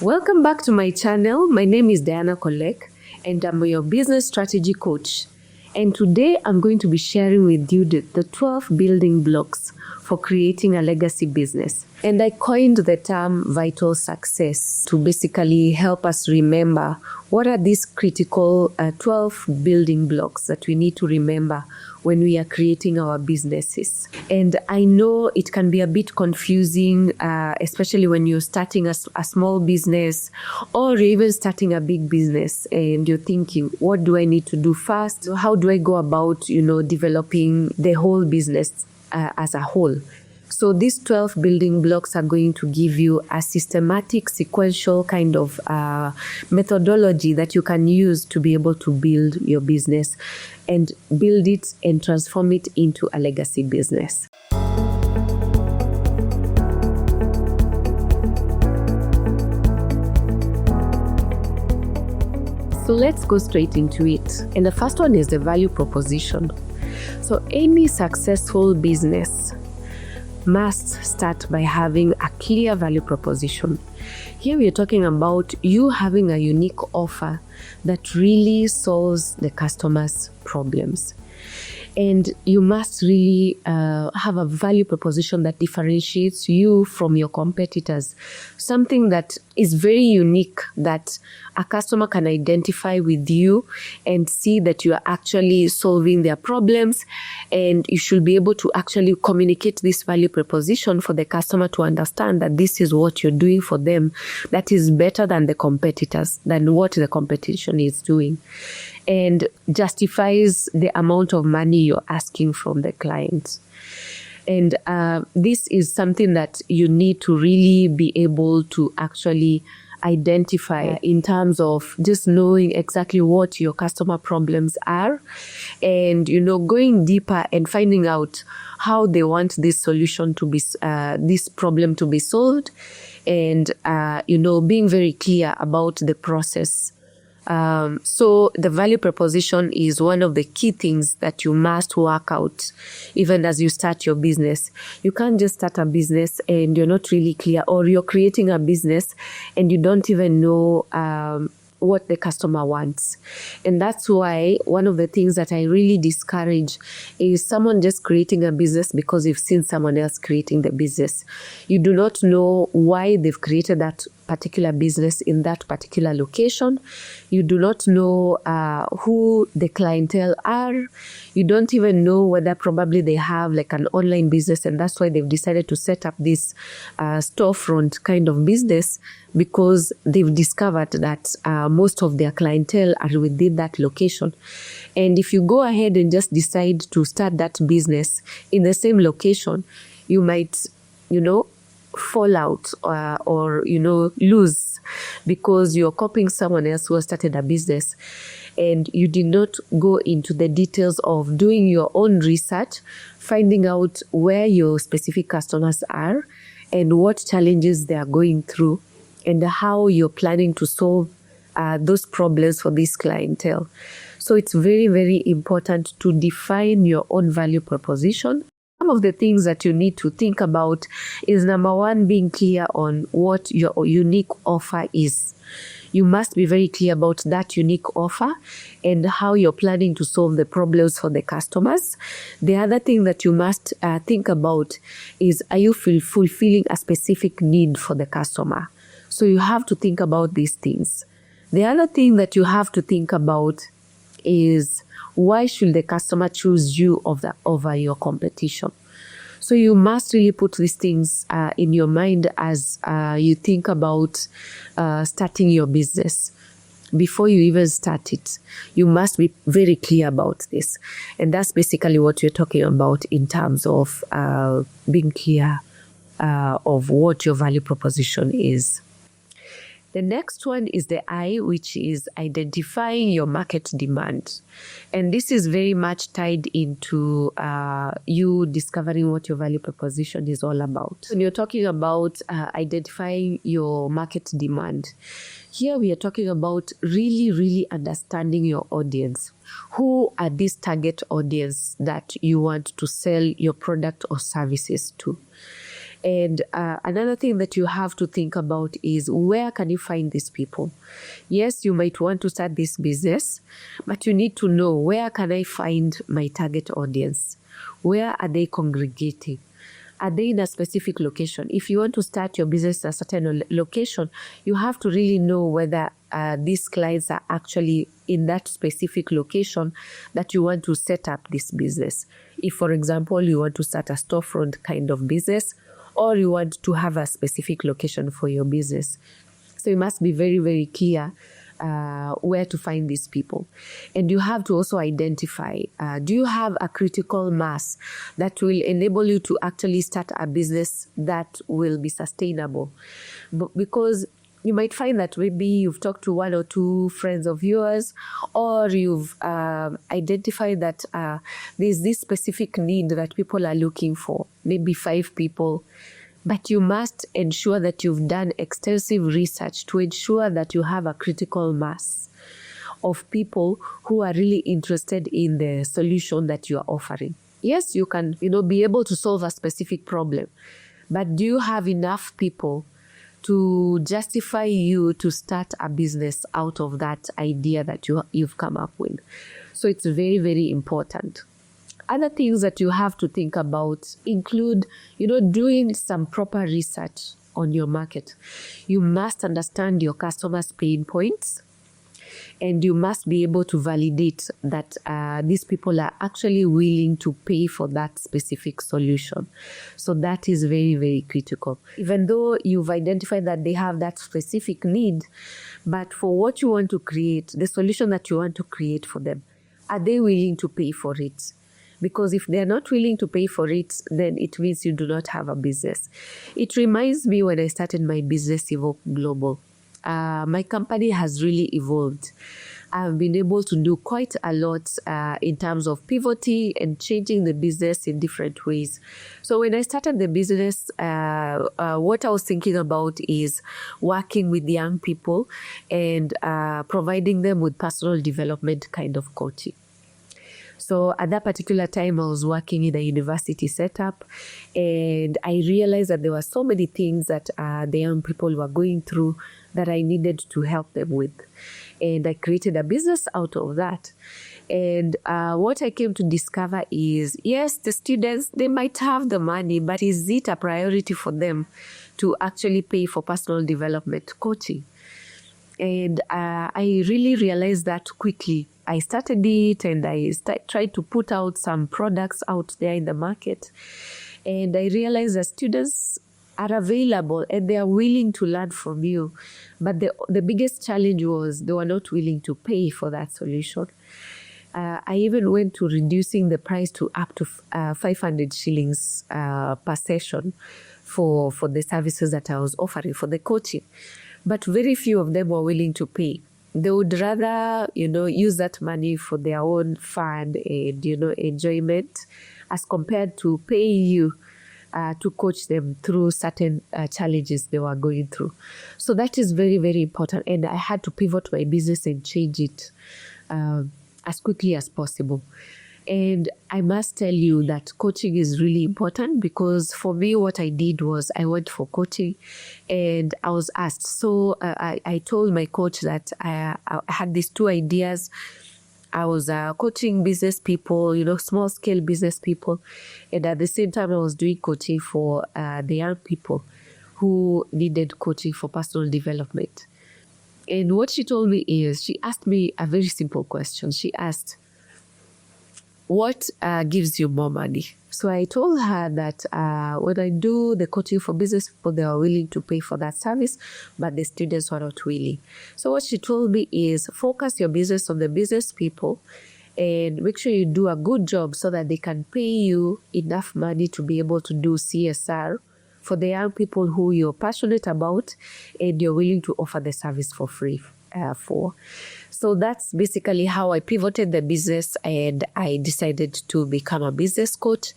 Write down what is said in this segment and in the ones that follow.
Welcome back to my channel. My name is Diana Kolek and I'm your business strategy coach. And today I'm going to be sharing with you the 12 building blocks for creating a legacy business. And I coined the term vital success to basically help us remember what are these critical 12 building blocks that we need to remember when we are creating our businesses. And I know it can be a bit confusing, especially when you're starting a small business or even starting a big business and you're thinking, what do I need to do first? How do I go about, developing the whole business as a whole? So these 12 building blocks are going to give you a systematic, sequential kind of methodology that you can use to be able to build your business and build it and transform it into a legacy business. So let's go straight into it. And the first one is the value proposition. So any successful business must start by having a clear value proposition. Here we are talking about you having a unique offer that really solves the customer's problems. And you must really have a value proposition that differentiates you from your competitors. Something that is very unique that a customer can identify with you and see that you are actually solving their problems. And you should be able to actually communicate this value proposition for the customer to understand that this is what you're doing for them that is better than the competitors, than what the competition is doing, and justifies the amount of money you're asking from the client. And this is something that you need to really be able to actually identify in terms of just knowing exactly what your customer problems are and, going deeper and finding out how they want this solution to be, this problem to be solved and, being very clear about the process. So the value proposition is one of the key things that you must work out even as you start your business. You can't just start a business and you're not really clear, or you're creating a business and you don't even know what the customer wants. And that's why one of the things that I really discourage is someone just creating a business because you've seen someone else creating the business. You do not know why they've created that particular business in that particular location. You do not know who the clientele are. You don't even know whether probably they have like an online business and that's why they've decided to set up this storefront kind of business, because they've discovered that most of their clientele are within that location. And if you go ahead and just decide to start that business in the same location, you might, fall out or lose because you're copying someone else who has started a business and you did not go into the details of doing your own research, finding out where your specific customers are and what challenges they are going through and how you're planning to solve those problems for this clientele. So it's very, very important to define your own value proposition. Some of the things that you need to think about is, number one, being clear on what your unique offer is. You must be very clear about that unique offer and how you're planning to solve the problems for the customers. The other thing that you must think about is, are you fulfilling a specific need for the customer? So you have to think about these things. The other thing that you have to think about is, why should the customer choose you over your competition? So you must really put these things in your mind as you think about starting your business. Before you even start it, you must be very clear about this. And that's basically what you're talking about in terms of being clear of what your value proposition is. The next one is the I, which is identifying your market demand. And this is very much tied into you discovering what your value proposition is all about. When you're talking about identifying your market demand, here we are talking about really, really understanding your audience. Who are this target audience that you want to sell your product or services to? And another thing that you have to think about is, where can you find these people? Yes, you might want to start this business, but you need to know, where can I find my target audience? Where are they congregating? Are they in a specific location? If you want to start your business at a certain location, you have to really know whether these clients are actually in that specific location that you want to set up this business. If, for example, you want to start a storefront kind of business, or you want to have a specific location for your business. So you must be very, very clear where to find these people. And you have to also identify, do you have a critical mass that will enable you to actually start a business that will be sustainable? Because you might find that maybe you've talked to one or two friends of yours, or you've identified that there's this specific need that people are looking for, maybe 5 people. But you must ensure that you've done extensive research to ensure that you have a critical mass of people who are really interested in the solution that you are offering. Yes, you can, be able to solve a specific problem, but do you have enough people to justify you to start a business out of that idea that you've come up with? So it's very, very important. Other things that you have to think about include, doing some proper research on your market. You must understand your customers' pain points, and you must be able to validate that these people are actually willing to pay for that specific solution. So that is very, very critical. Even though you've identified that they have that specific need, but for what you want to create, the solution that you want to create for them, are they willing to pay for it? Because if they're not willing to pay for it, then it means you do not have a business. It reminds me when I started my business, Evoke Global. My company has really evolved. I've been able to do quite a lot in terms of pivoting and changing the business in different ways. So when I started the business, what I was thinking about is working with young people and providing them with personal development kind of coaching. So at that particular time, I was working in a university setup, and I realized that there were so many things that the young people were going through that I needed to help them with. And I created a business out of that. And what I came to discover is, yes, the students, they might have the money, but is it a priority for them to actually pay for personal development coaching? And I really realized that quickly. I started it, and I tried to put out some products out there in the market. And I realized that students are available and they are willing to learn from you. But the biggest challenge was they were not willing to pay for that solution. I even went to reducing the price to up to 500 shillings per session for the services that I was offering for the coaching. But very few of them were willing to pay. They would rather, use that money for their own fun and, enjoyment, as compared to paying you to coach them through certain challenges they were going through. So that is very, very important. And I had to pivot my business and change it as quickly as possible. And I must tell you that coaching is really important, because for me, what I did was I went for coaching and I was asked. So I told my coach that I had these 2 ideas. I was coaching business people, small scale business people. And at the same time, I was doing coaching for the young people who needed coaching for personal development. And what she told me is, she asked me a very simple question. She asked, what gives you more money? So I told her that when I do the coaching for business people, they are willing to pay for that service, but the students were not willing. So what she told me is, focus your business on the business people and make sure you do a good job so that they can pay you enough money to be able to do CSR for the young people who you're passionate about and you're willing to offer the service for free for. So that's basically how I pivoted the business, and I decided to become a business coach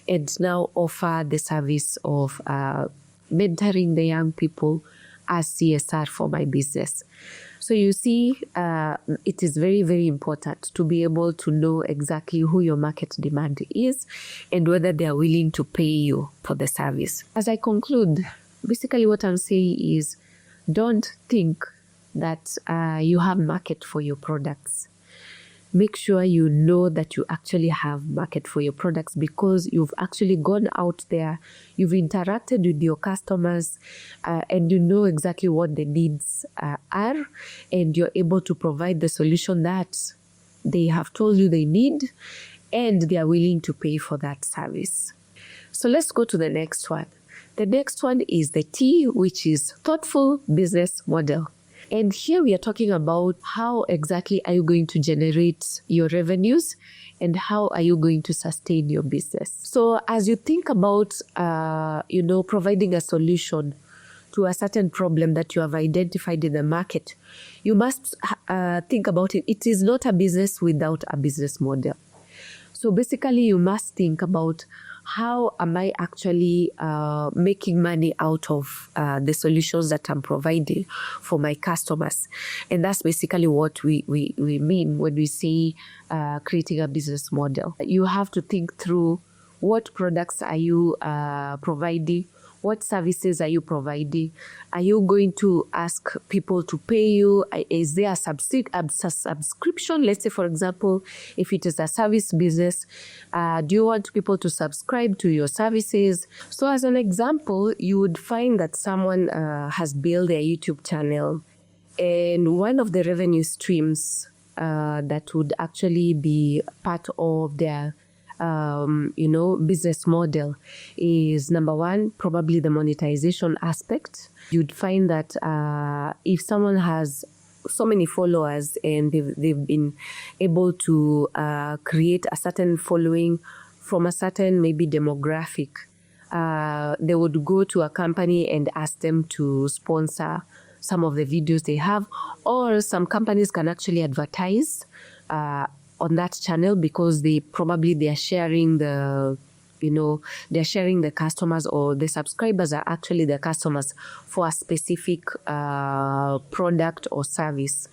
and now offer the service of mentoring the young people as CSR for my business. So you see, it is very, very important to be able to know exactly who your market demand is and whether they are willing to pay you for the service. As I conclude, basically what I'm saying is don't think that you have market for your products. Make sure you know that you actually have market for your products because you've actually gone out there, you've interacted with your customers, and you know exactly what the needs are, and you're able to provide the solution that they have told you they need, and they are willing to pay for that service. So let's go to the next one. The next one is the T, which is thoughtful business model. And here we are talking about how exactly are you going to generate your revenues and how are you going to sustain your business. So as you think about, providing a solution to a certain problem that you have identified in the market, you must think about it. It is not a business without a business model. So basically you must think about how am I actually making money out of the solutions that I'm providing for my customers? And that's basically what we mean when we say creating a business model. You have to think through what products are you providing, what services are you providing? Are you going to ask people to pay you? Is there a subscription? Let's say, for example, if it is a service business, do you want people to subscribe to your services? So as an example, you would find that someone has built a YouTube channel, and one of the revenue streams that would actually be part of their business model is, number one, probably the monetization aspect. You'd find that if someone has so many followers and they've been able to create a certain following from a certain maybe demographic, they would go to a company and ask them to sponsor some of the videos they have, or some companies can actually advertise on that channel because they are sharing they're sharing the customers, or the subscribers are actually the customers for a specific product or service.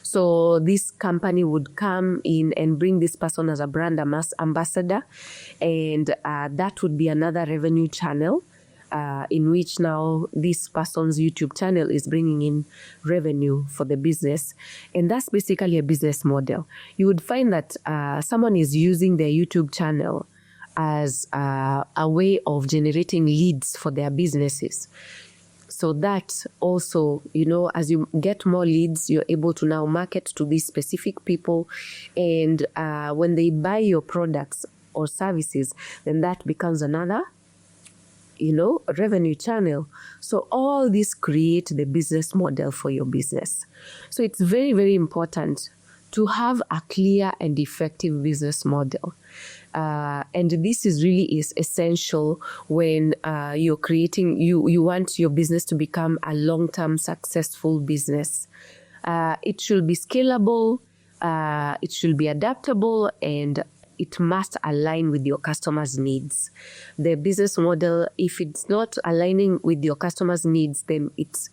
So this company would come in and bring this person as a brand ambassador, and that would be another revenue channel in which now this person's YouTube channel is bringing in revenue for the business. And that's basically a business model. You would find that someone is using their YouTube channel as a way of generating leads for their businesses. So that also, as you get more leads, you're able to now market to these specific people. And when they buy your products or services, then that becomes another revenue channel. So all this create the business model for your business. So it's very, very important to have a clear and effective business model. And this is essential when you're creating, you want your business to become a long-term successful business. It should be scalable, it should be adaptable, and it must align with your customers' needs. The business model, if it's not aligning with your customers' needs, then it's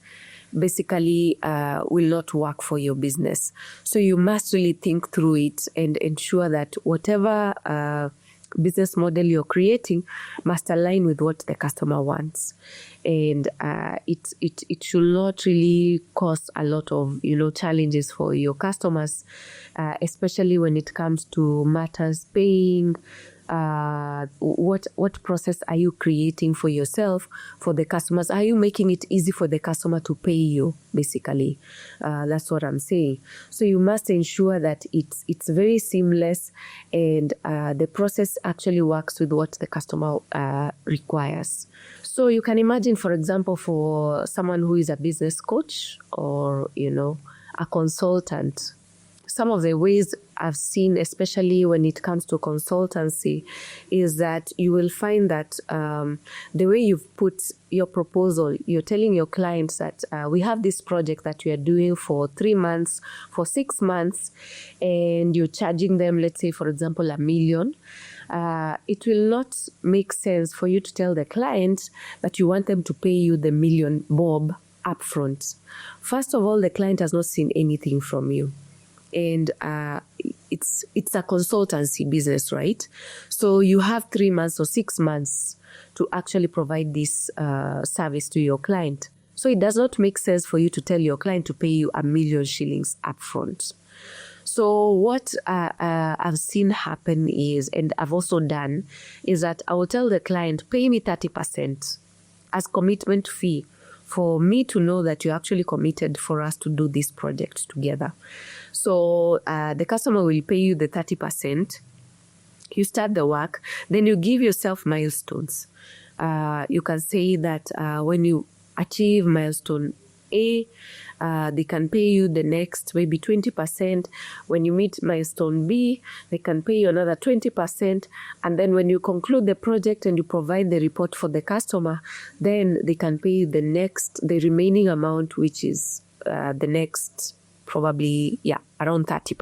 basically will not work for your business. So you must really think through it and ensure that whatever business model you're creating must align with what the customer wants. And it should not really cause a lot of challenges for your customers, especially when it comes to matters paying. What process are you creating for yourself, for the customers? Are you making it easy for the customer to pay you? Basically, that's what I'm saying. So you must ensure that it's very seamless, and the process actually works with what the customer requires. So you can imagine, for example, for someone who is a business coach or a consultant, some of the ways I've seen, especially when it comes to consultancy, is that you will find that the way you've put your proposal, you're telling your clients that we have this project that we are doing for 3 months, for 6 months, and you're charging them, let's say, for example, $1 million. It will not make sense for you to tell the client that you want them to pay you the $1 million bob upfront. First of all, the client has not seen anything from you. And it's a consultancy business, right? So you have 3 months or 6 months to actually provide this service to your client. So it does not make sense for you to tell your client to pay you 1 million shillings upfront. So what I've seen happen is, and I've also done, is that I will tell the client, pay me 30% as commitment fee for me to know that you're actually committed for us to do this project together. So the customer will pay you the 30%. You start the work, then you give yourself milestones. You can say that when you achieve milestone A, they can pay you the next maybe 20%. When you meet milestone B, they can pay you another 20%. And then when you conclude the project and you provide the report for the customer, then they can pay you the remaining amount, which is the next probably, around 30.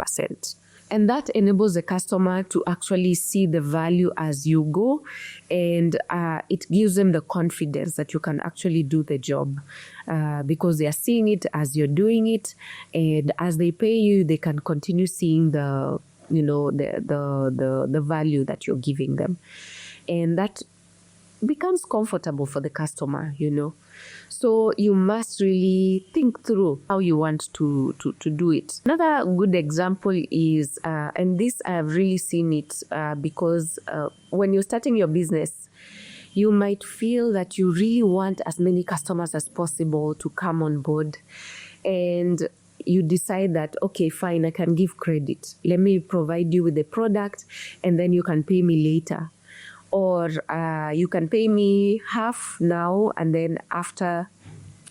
And that enables the customer to actually see the value as you go, and it gives them the confidence that you can actually do the job because they are seeing it as you're doing it, and as they pay you, they can continue seeing the value that you're giving them, and that becomes comfortable for the customer, So you must really think through how you want to do it. Another good example is, and this I've really seen it because when you're starting your business, you might feel that you really want as many customers as possible to come on board, and you decide that, okay, fine, I can give credit. Let me provide you with the product and then you can pay me later. Or you can pay me half now, and then after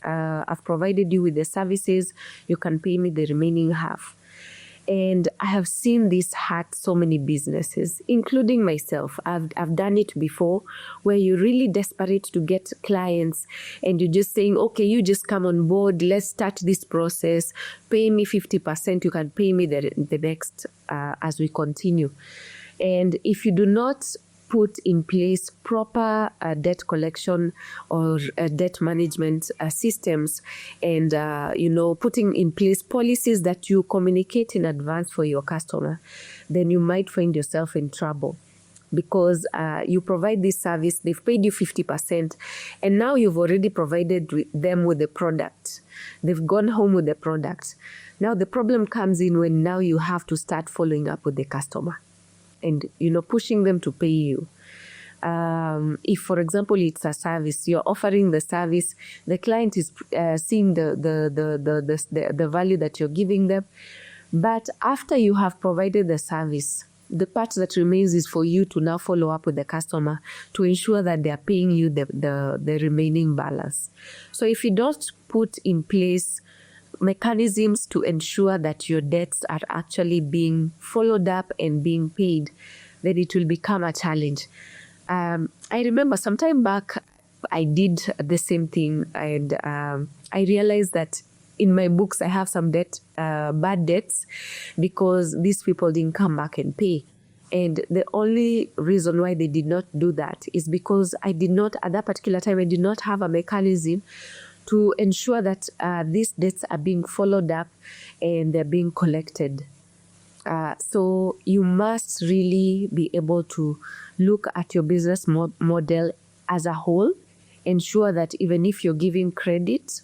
I've provided you with the services, you can pay me the remaining half. And I have seen this hurt so many businesses, including myself. I've done it before, where you're really desperate to get clients and you're just saying, okay, you just come on board, let's start this process, pay me 50%, you can pay me the next as we continue. And if you do not put in place proper debt collection or debt management systems, and putting in place policies that you communicate in advance for your customer, then you might find yourself in trouble, because you provide this service, they've paid you 50%, and now you've already provided them with the product. They've gone home with the product. Now the problem comes in when now you have to start following up with the customer and pushing them to pay you. If, for example, it's a service, you're offering the service, the client is seeing the value that you're giving them, but after you have provided the service, the part that remains is for you to now follow up with the customer to ensure that they are paying you the remaining balance. So if you don't put in place mechanisms to ensure that your debts are actually being followed up and being paid, then it will become a challenge. I remember some time back, I did the same thing, and I realized that in my books I have some bad debts, because these people didn't come back and pay. And the only reason why they did not do that is because at that particular time, I did not have a mechanism to ensure that these debts are being followed up and they're being collected. So you must really be able to look at your business model as a whole, ensure that even if you're giving credit,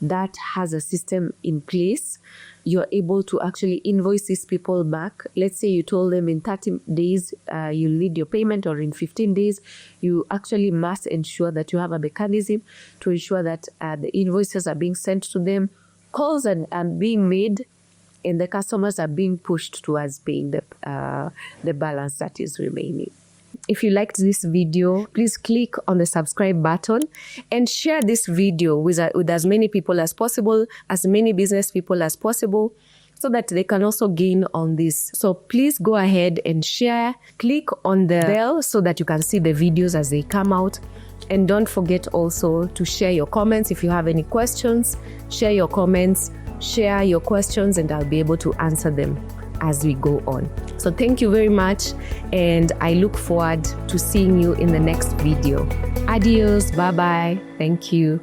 that has a system in place. You're able to actually invoice these people back. Let's say you told them in 30 days you'll need your payment, or in 15 days. You actually must ensure that you have a mechanism to ensure that the invoices are being sent to them, calls are being made, and the customers are being pushed towards paying the balance that is remaining. If you liked this video, please click on the subscribe button and share this video with as many people as possible, as many business people as possible, so that they can also gain on this. So please go ahead and share. Click on the bell so that you can see the videos as they come out. And don't forget also to share your comments. If you have any questions, share your comments, share your questions, and I'll be able to answer them as we go on. So thank you very much, and I look forward to seeing you in the next video. Adios, bye-bye, thank you.